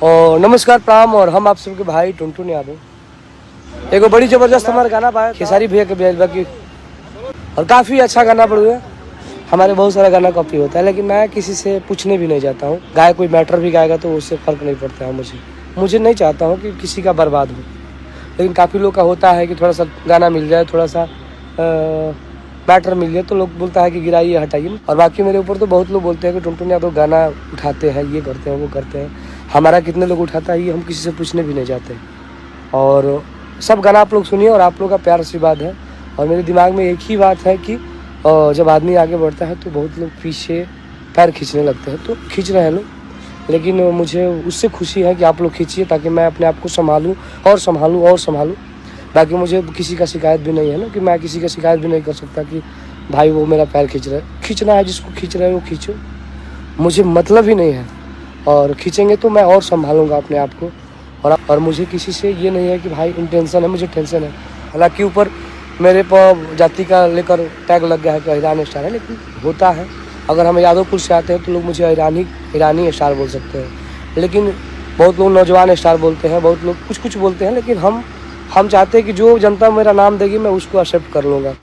और नमस्कार प्रणाम। और हम आप सबके भाई टुनटुन यादव। एक बड़ी जबरदस्त हमारा गाना पाया खेसारी भैया के बेलबा की, और काफ़ी अच्छा गाना पड़ गया। हमारे बहुत सारा गाना कॉपी होता है, लेकिन मैं किसी से पूछने भी नहीं जाता हूँ। गाय कोई मैटर भी गाएगा तो उससे फ़र्क नहीं पड़ता है मुझे नहीं चाहता हूँ कि किसी का बर्बाद हो। लेकिन काफ़ी लोग का होता है कि थोड़ा सा गाना मिल जाए, थोड़ा सा मैटर मिल जाए तो लोग बोलता है कि गिराइए हटाइए। और बाकी मेरे ऊपर तो बहुत लोग बोलते हैं कि टुनटुन यादव गाना उठाते हैं, ये करते हैं वो करते हैं। हमारा कितने लोग उठाता है ये हम किसी से पूछने भी नहीं जाते। और सब गाना आप लोग सुनिए और आप लोग का प्यार आशीर्वाद है। और मेरे दिमाग में एक ही बात है कि जब आदमी आगे बढ़ता है तो बहुत लोग पीछे पैर खींचने लगते हैं, तो खींच रहे हैं लोग, लेकिन मुझे उससे खुशी है कि आप लोग खींचिए ताकि मैं अपने आप को संभालूं और संभालूं। बाकी मुझे किसी का शिकायत भी नहीं है ना, कि मैं किसी का शिकायत भी नहीं कर सकता कि भाई वो मेरा पैर खींच रहा है। खींचना है जिसको खींच रहे हो वो खींचो, मुझे मतलब ही नहीं है। और खींचेंगे तो मैं और संभालूंगा अपने आप को। और मुझे किसी से ये नहीं है कि भाई टेंशन है, मुझे टेंशन है। हालांकि ऊपर मेरे पर जाति का लेकर टैग लग गया है कि ईरान स्टार है, लेकिन होता है। अगर हम यादवपुर से आते हैं तो लोग मुझे ईरानी स्टार बोल सकते हैं, लेकिन बहुत लोग नौजवान स्टार बोलते हैं, बहुत लोग कुछ बोलते हैं। लेकिन हम चाहते हैं कि जो जनता मेरा नाम देगी मैं उसको एक्सेप्ट कर लूँगा।